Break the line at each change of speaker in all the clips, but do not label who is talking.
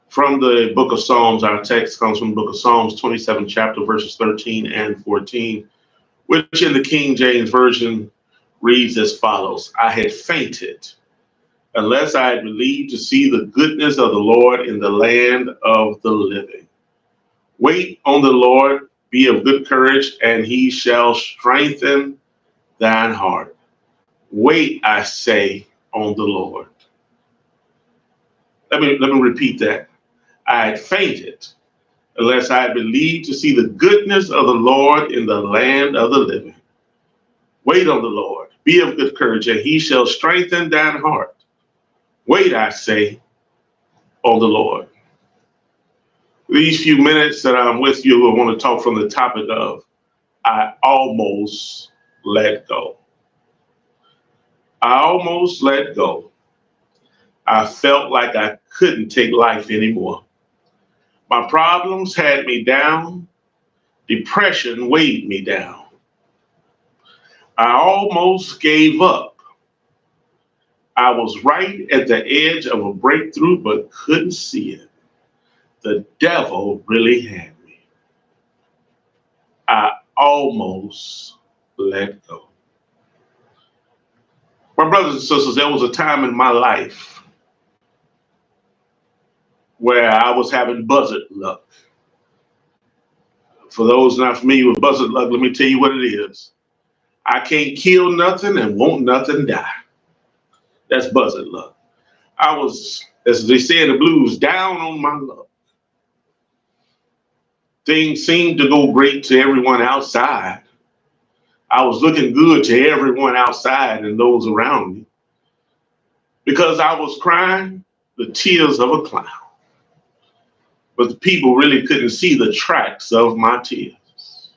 From the book of Psalms. Our text comes from the book of Psalms, 27th chapter, verses 13 and 14, which in the King James Version reads as follows: I had fainted unless I had believed to see the goodness of the Lord in the land of the living. Wait on the Lord, be of good courage, and he shall strengthen thine heart. Wait, I say, on the Lord. Let me repeat that. I had fainted unless I had believed to see the goodness of the Lord in the land of the living. Wait on the Lord, be of good courage, and he shall strengthen thine heart. Wait, I say, on the Lord. These few minutes that I'm with you, I want to talk from the topic of I almost let go. I almost let go. I felt like I couldn't take life anymore. My problems had me down. Depression weighed me down. I almost gave up. I was right at the edge of a breakthrough, but couldn't see it. The devil really had me. I almost let go. My brothers and sisters, there was a time in my life where I was having buzzard luck. For those not familiar with buzzard luck, let me tell you what it is. I can't kill nothing and won't nothing die. That's buzzard luck. I was, as they say in the blues, down on my luck. Things seemed to go great to everyone outside. I was looking good to everyone outside and those around me because I was crying the tears of a clown. But the people really couldn't see the tracks of my tears.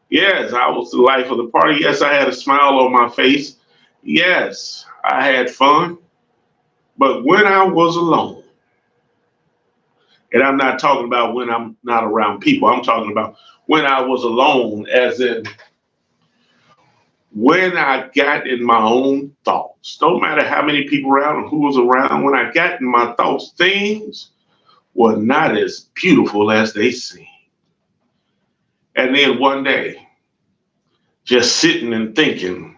Yes, I was the life of the party. Yes, I had a smile on my face. Yes, I had fun. But when I was alone, and I'm not talking about when I'm not around people, I'm talking about when I was alone, as in when I got in my own thoughts. Don't matter how many people around or who was around, when I got in my thoughts, things were not as beautiful as they seemed. And then one day, just sitting and thinking,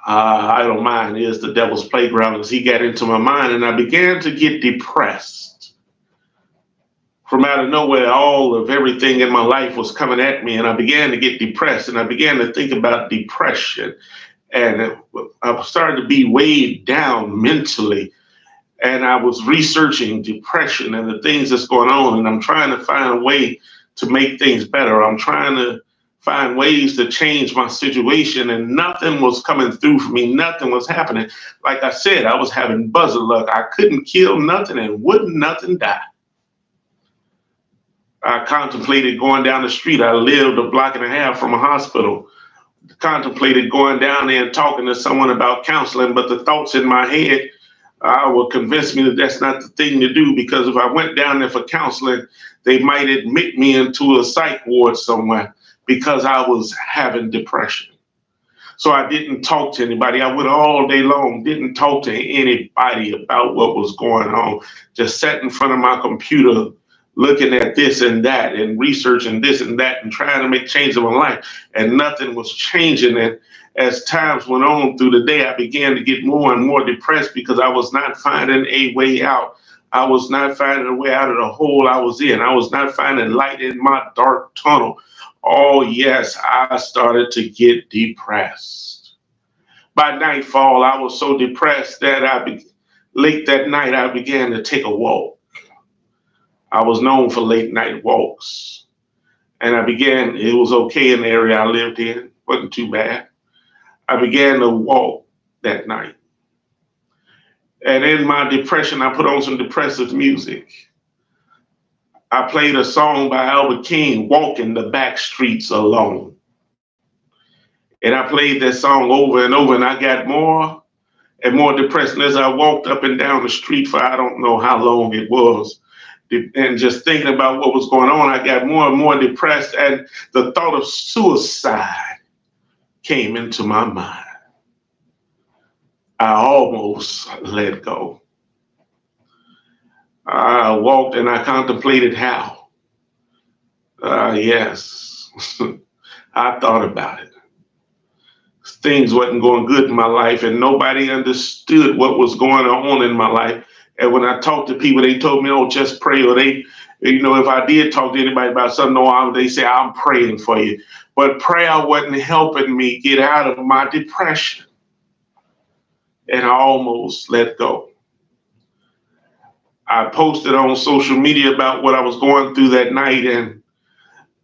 I don't mind, is the devil's playground, as he got into my mind, and I began to get depressed. From out of nowhere, all of everything in my life was coming at me, and I began to get depressed, and I began to think about depression, and I started to be weighed down mentally, and I was researching depression and the things that's going on, and I'm trying to find a way to make things better. I'm trying to find ways to change my situation, and nothing was coming through for me. Nothing was happening. Like I said, I was having buzzard luck. I couldn't kill nothing and wouldn't nothing die. I contemplated going down the street. I lived a block and a half from a hospital. Contemplated going down there and talking to someone about counseling, but the thoughts in my head would convince me that that's not the thing to do, because if I went down there for counseling, they might admit me into a psych ward somewhere because I was having depression. So I didn't talk to anybody. I went all day long, didn't talk to anybody about what was going on. Just sat in front of my computer looking at this and that and researching this and that and trying to make change in my life. And nothing was changing. And as times went on through the day, I began to get more and more depressed because I was not finding a way out. I was not finding a way out of the hole I was in. I was not finding light in my dark tunnel. Oh, yes, I started to get depressed. By nightfall, I was so depressed that late that night, I began to take a walk. I was known for late night walks. And it was okay in the area I lived in, wasn't too bad. I began to walk that night. And in my depression, I put on some depressive music. I played a song by Albert King, Walking the Back Streets Alone. And I played that song over and over, and I got more and more depressed. And as I walked up and down the street for I don't know how long it was, and just thinking about what was going on, I got more and more depressed, and the thought of suicide came into my mind. I almost let go. I walked and I contemplated how. Yes, I thought about it. Things wasn't going good in my life, and nobody understood what was going on in my life. And when I talked to people, they told me, "Oh, just pray," or they, if I did talk to anybody about something, they say, "I'm praying for you." But prayer wasn't helping me get out of my depression, and I almost let go. I posted on social media about what I was going through that night, and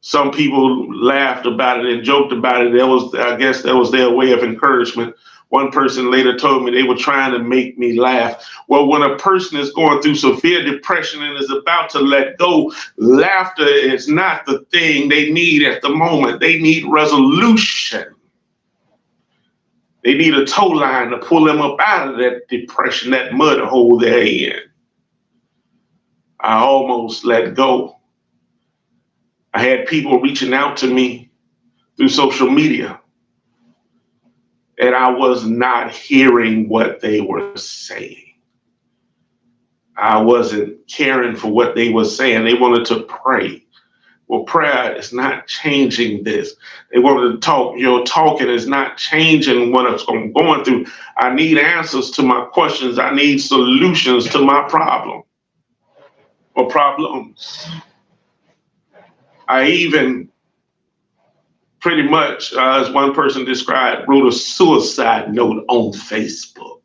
some people laughed about it and joked about it. I guess that was their way of encouragement. One person later told me they were trying to make me laugh. Well, when a person is going through severe depression and is about to let go, laughter is not the thing they need at the moment. They need resolution. They need a tow line to pull them up out of that depression, that mud hole they're in. I almost let go. I had people reaching out to me through social media, and I was not hearing what they were saying. I wasn't caring for what they were saying. They wanted to pray. Well, prayer is not changing this. They wanted to talk. Talking is not changing what I'm going through. I need answers to my questions. I need solutions to my problem or problems. I even pretty much, as one person described, wrote a suicide note on Facebook.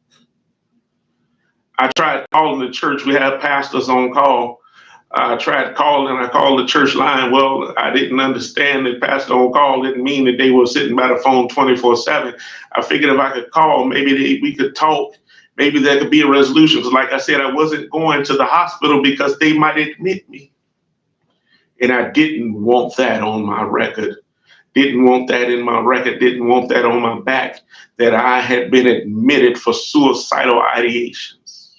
I tried calling the church. We have pastors on call. I tried calling. I called the church line. Well, I didn't understand that pastor on call didn't mean that they were sitting by the phone 24/7. I figured if I could call, maybe we could talk. Maybe there could be a resolution. Because like I said, I wasn't going to the hospital because they might admit me. And I didn't want that on my record. Didn't want that in my record. Didn't want that on my back, that I had been admitted for suicidal ideations.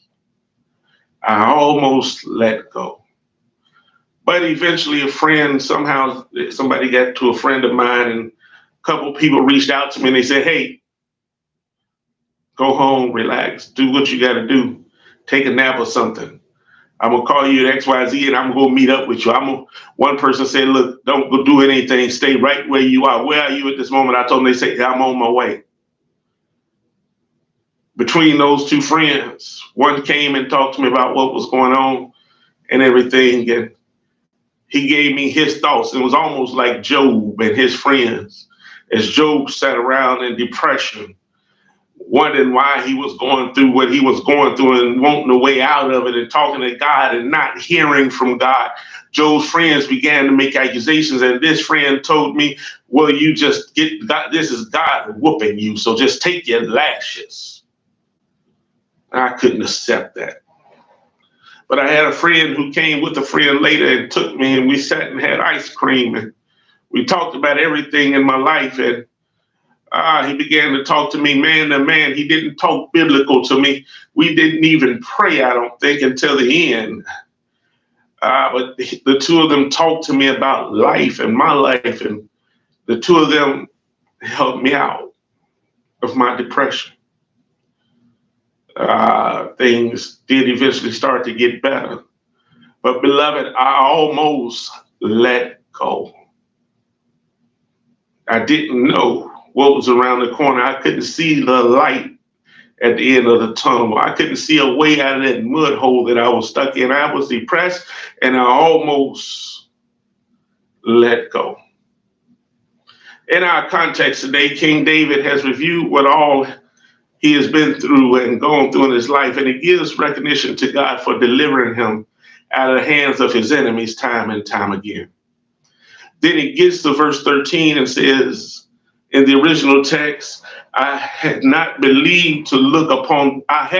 I almost let go. But eventually somebody got to a friend of mine, and a couple people reached out to me and they said, "Hey, go home, relax, do what you got to do, take a nap or something. I'm going to call you at XYZ and I'm going to go meet up with you." One person said, "Look, don't go do anything. Stay right where you are." Where are you at this moment? I told them. They said, "I'm on my way." Between those two friends, one came and talked to me about what was going on and everything. And he gave me his thoughts. It was almost like Job and his friends, as Job sat around in depression, wondering why he was going through what he was going through and wanting a way out of it, and talking to God and not hearing from God. Job's friends began to make accusations, and this friend told me, "Well, you just get God, this is God whooping you, so just take your lashes." I couldn't accept that. But I had a friend who came with a friend later and took me, and we sat and had ice cream, and we talked about everything in my life. And he began to talk to me man to man. He didn't talk biblical to me. We didn't even pray, I don't think, until the end. But the two of them talked to me about life and my life, and the two of them helped me out of my depression. Things did eventually start to get better. But beloved, I almost let go. I didn't know what was around the corner. I couldn't see the light at the end of the tunnel. I couldn't see a way out of that mud hole that I was stuck in. I was depressed, and I almost let go. In our context today, King David has reviewed what all he has been through and gone through in his life, and he gives recognition to God for delivering him out of the hands of his enemies time and time again. Then he gets to verse 13 and says, in the original text, I had believed to look upon the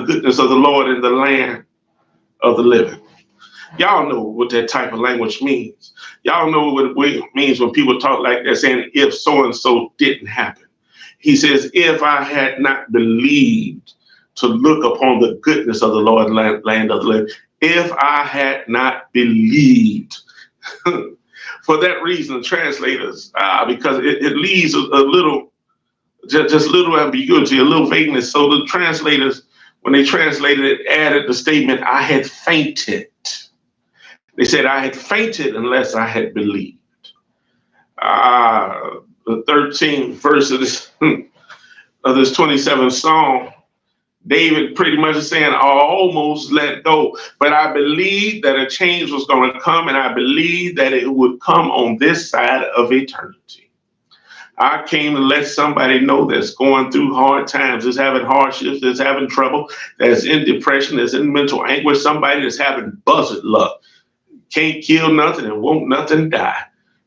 goodness of the Lord in the land of the living. Y'all know what that type of language means. Y'all know what it means when people talk like that, saying, if so-and-so didn't happen. He says, if I had not believed to look upon the goodness of the Lord in the land of the living, if I had not believed. For that reason, translators, because it leaves a little Just little ambiguity, a little vagueness. So the translators, when they translated it, added the statement, I had fainted. They said, I had fainted unless I had believed. The 13th verse of this, of this 27th Psalm, David pretty much is saying, I almost let go, but I believed that a change was going to come, and I believed that it would come on this side of eternity. I came to let somebody know that's going through hard times, that's having hardships, that's having trouble, that's in depression, that's in mental anguish, somebody that's having buzzard luck, can't kill nothing and won't nothing die.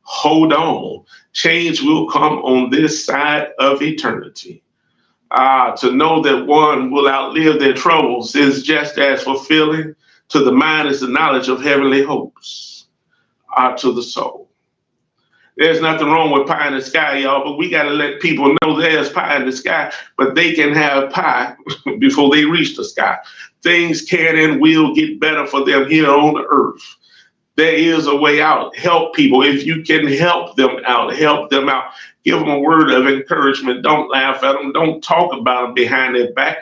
Hold on. Change will come on this side of eternity. To know that one will outlive their troubles is just as fulfilling to the mind as the knowledge of heavenly hopes to the soul. There's nothing wrong with pie in the sky, y'all, but we got to let people know there's pie in the sky, but they can have pie before they reach the sky. Things can and will get better for them here on the earth. There is a way out. Help people. If you can help them out, help them out. Give them a word of encouragement. Don't laugh at them. Don't talk about them behind their back.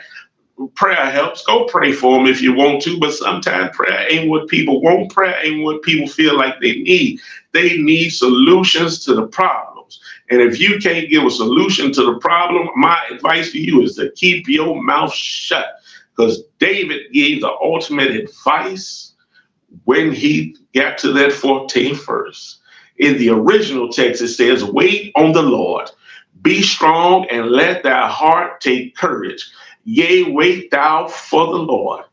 Prayer helps. Go pray for them if you want to, but sometimes prayer ain't what people want. Prayer ain't what people feel like they need. They need solutions to the problems. And if you can't give a solution to the problem, my advice to you is to keep your mouth shut, because David gave the ultimate advice when he got to that 14th verse. In the original text, it says, wait on the Lord, be strong, and let thy heart take courage. Yea, wait thou for the Lord.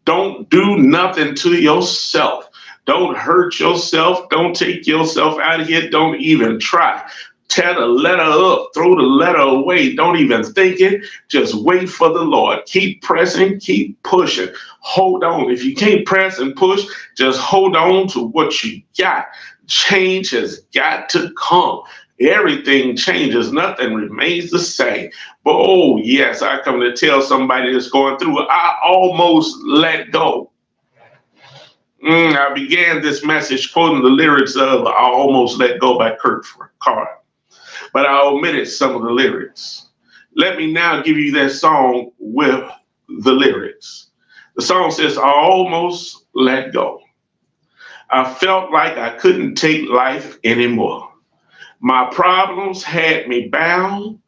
Don't do nothing to yourself. Don't hurt yourself. Don't take yourself out of here. Don't even try. Tear the letter up, throw the letter away. Don't even think it. Just wait for the Lord. Keep pressing, keep pushing. Hold on. If you can't press and push, just hold on to what you got. Change has got to come. Everything changes. Nothing remains the same. But oh, yes, I come to tell somebody that's going through it, I almost let go. I began this message quoting the lyrics of I Almost Let Go by Kurt Carter, but I omitted some of the lyrics. Let me now give you that song with the lyrics. The song says, I almost let go. I felt like I couldn't take life anymore. My problems had me bound.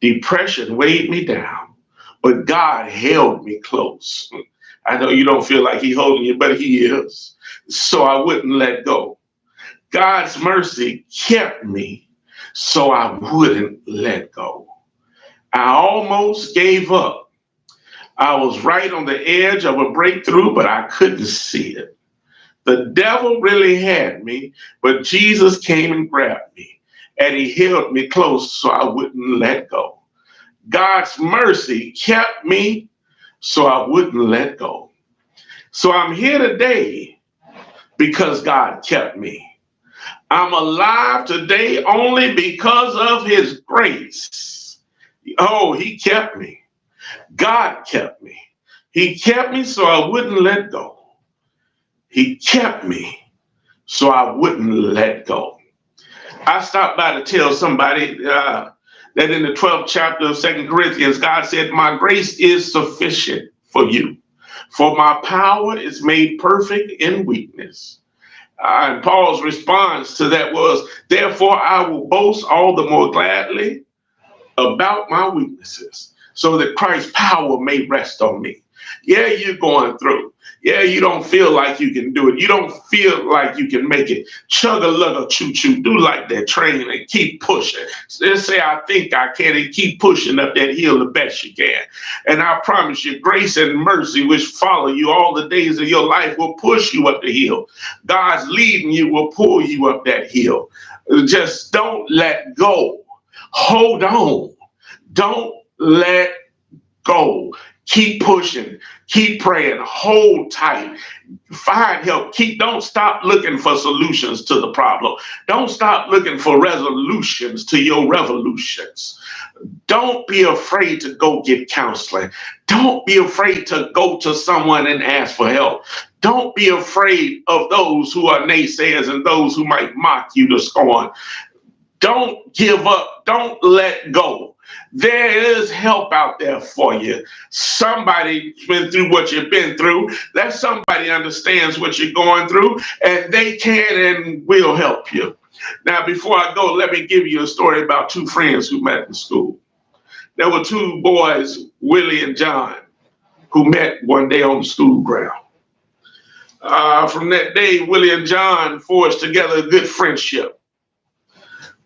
Depression weighed me down, but God held me close. I know you don't feel like he's holding you, but he is. So I wouldn't let go. God's mercy kept me, so I wouldn't let go. I almost gave up. I was right on the edge of a breakthrough, but I couldn't see it. The devil really had me, but Jesus came and grabbed me, and he held me close so I wouldn't let go. God's mercy kept me, so I wouldn't let go. So I'm here today because God kept me. I'm alive today only because of his grace. Oh, he kept me. God kept me. He kept me so I wouldn't let go. He kept me so I wouldn't let go. I stopped by to tell somebody that in the 12th chapter of 2 Corinthians, God said, my grace is sufficient for you, for my power is made perfect in weakness. And Paul's response to that was, therefore I will boast all the more gladly about my weaknesses, so that Christ's power may rest on me. Yeah, you're going through. Yeah, you don't feel like you can do it. You don't feel like you can make it. Chug-a-lug-a, choo-choo. Do like that train and keep pushing. Just say, I think I can, and keep pushing up that hill the best you can. And I promise you, grace and mercy, which follow you all the days of your life, will push you up the hill. God's leading you will pull you up that hill. Just don't let go. Hold on. Don't let go. Keep pushing, keep praying, hold tight, find help. Don't stop looking for solutions to the problem. Don't stop looking for resolutions to your revolutions. Don't be afraid to go get counseling. Don't be afraid to go to someone and ask for help. Don't be afraid of those who are naysayers and those who might mock you to scorn. Don't give up Don't let go. There is help out there for you. Somebody's been through what you've been through. That somebody understands what you're going through, and they can and will help you. Now, before I go, let me give you a story about two friends who met in school. There were two boys, Willie and John, who met one day on the school ground. From that day, Willie and John forged together a good friendship.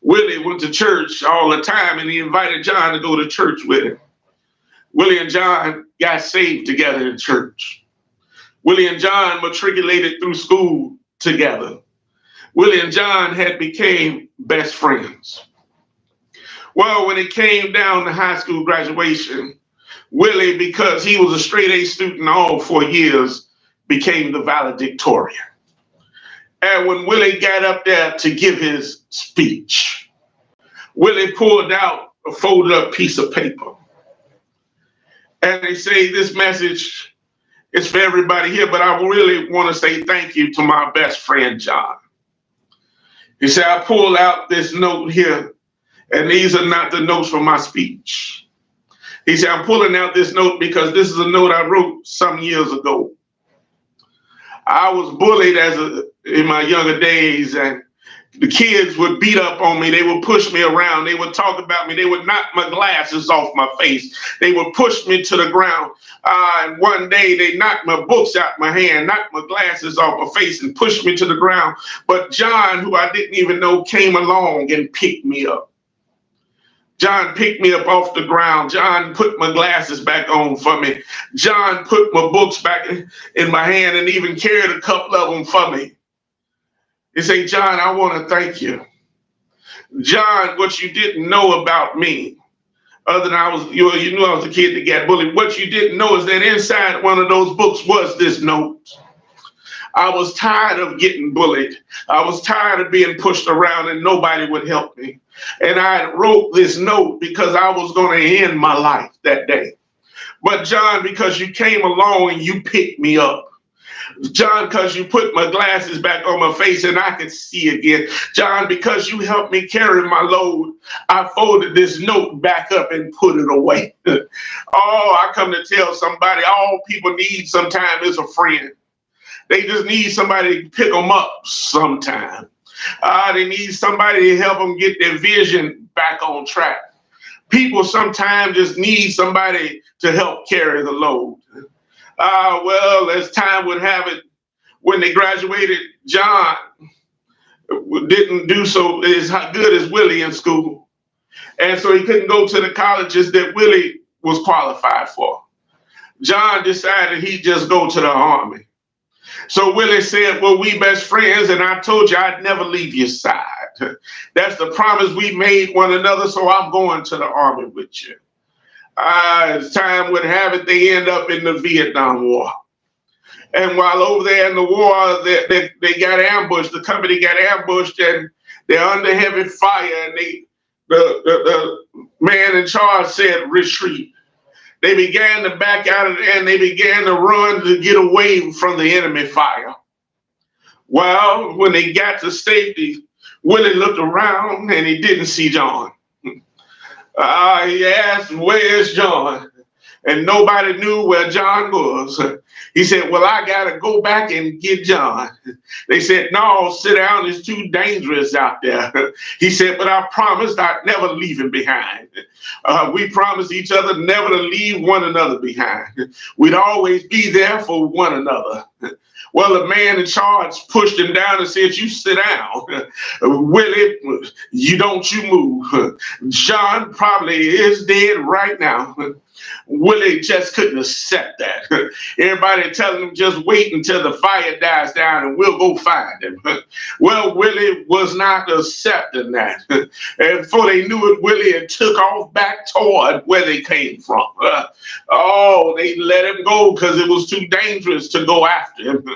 Willie went to church all the time, and he invited John to go to church with him. Willie and John got saved together in church. Willie and John matriculated through school together. Willie and John had became best friends. Well, when it came down to high school graduation, Willie, because he was a straight A student all 4 years, became the valedictorian. And when Willie got up there to give his speech, Willie pulled out a folded up piece of paper. And they say, this message is for everybody here, but I really want to say thank you to my best friend, John. He said, I pulled out this note here, and these are not the notes for my speech. He said, I'm pulling out this note because this is a note I wrote some years ago. I was bullied in my younger days, and the kids would beat up on me. They would push me around. They would talk about me. They would knock my glasses off my face. They would push me to the ground. And one day they knocked my books out my hand, knocked my glasses off my face, and pushed me to the ground. But John, who I didn't even know, came along and picked me up. John picked me up off the ground. John put my glasses back on for me. John put my books back in my hand and even carried a couple of them for me. He said, John, I want to thank you. John, what you didn't know about me, other than you knew I was a kid that got bullied. What you didn't know is that inside one of those books was this note. I was tired of getting bullied. I was tired of being pushed around and nobody would help me. And I wrote this note because I was going to end my life that day. But John, because you came along and you picked me up. John, because you put my glasses back on my face and I could see again. John, because you helped me carry my load, I folded this note back up and put it away. Oh, I come to tell somebody all people need sometimes is a friend. They just need somebody to pick them up sometime. They need somebody to help them get their vision back on track. People sometimes just need somebody to help carry the load. Well, as time would have it, when they graduated, John didn't do so as good as Willie in school. And so he couldn't go to the colleges that Willie was qualified for. John decided he'd just go to the Army. So Willie said, well, we best friends, and I told you I'd never leave your side. That's the promise we made one another, so I'm going to the Army with you. As time would have it, they end up in the Vietnam War. And while over there in the war, they got ambushed. The company got ambushed, and they're under heavy fire, and the man in charge said, retreat. They began to back out of there, and they began to run to get away from the enemy fire. Well, when they got to safety, Willie looked around and he didn't see John. He asked, where's John? And nobody knew where John was. He said, well, I got to go back and get John. They said, no, sit down. It's too dangerous out there. He said, but I promised I'd never leave him behind. We promised each other never to leave one another behind. We'd always be there for one another. Well, the man in charge pushed him down and said, you sit down. Willie, you move. John probably is dead right now. Willie just couldn't accept that. Everybody telling him just wait until the fire dies down and we'll go find him. Well, Willie was not accepting that. And before they knew it, Willie had took off back toward where they came from. They let him go because it was too dangerous to go after him.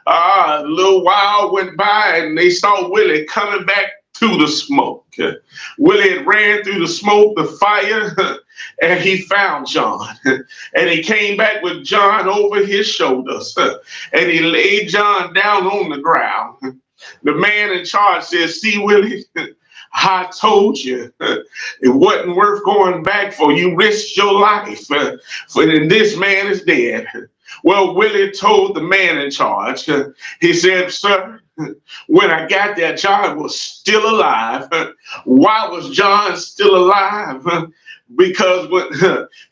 A little while went by and they saw Willie coming back through the smoke. Willie had ran through the smoke, the fire, and he found John. And he came back with John over his shoulders. And he laid John down on the ground. The man in charge said, see, Willie, I told you it wasn't worth going back for. You risked your life, for this man is dead. Well, Willie told the man in charge, he said, sir, when I got there, John was still alive. Why was John still alive? Because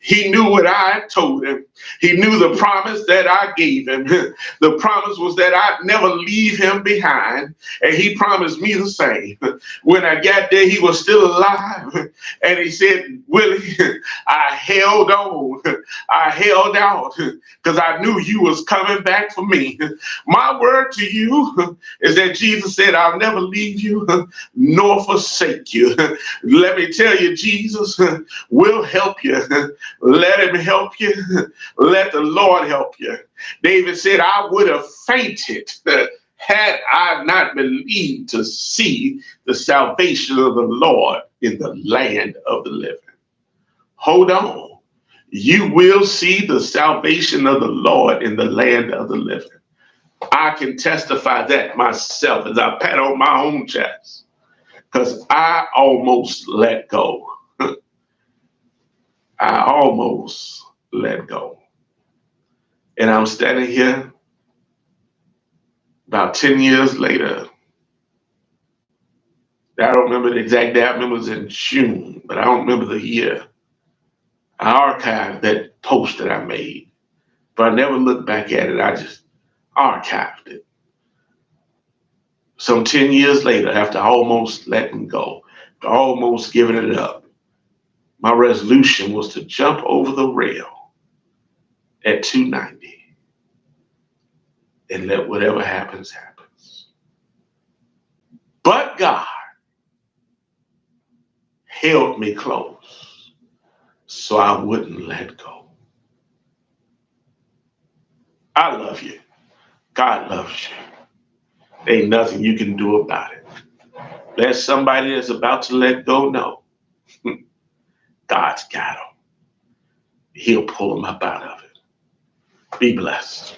he knew what I told him. He knew the promise that I gave him. The promise was that I'd never leave him behind. And he promised me the same. When I got there, he was still alive. And he said, Willie, I held on. I held out because I knew you was coming back for me. My word to you is that Jesus said, I'll never leave you nor forsake you. Let me tell you, Jesus will help you. Let him help you. Let the Lord help you. David said, I would have fainted had I not believed to see the salvation of the Lord in the land of the living. Hold on. You will see the salvation of the Lord in the land of the living. I can testify that myself as I pat on my own chest, because I almost let go. I almost let go. And I'm standing here about 10 years later. I don't remember the exact day. I remember it was in June, but I don't remember the year. I archived that post that I made, but I never looked back at it. I just archived it. Some 10 years later, after almost letting go, almost giving it up, my resolution was to jump over the rail at 290 and let whatever happens, happens. But God held me close so I wouldn't let go. I love you. God loves you. Ain't nothing you can do about it. Let somebody that's about to let go know God's got them. He'll pull them up out of it. Be blessed.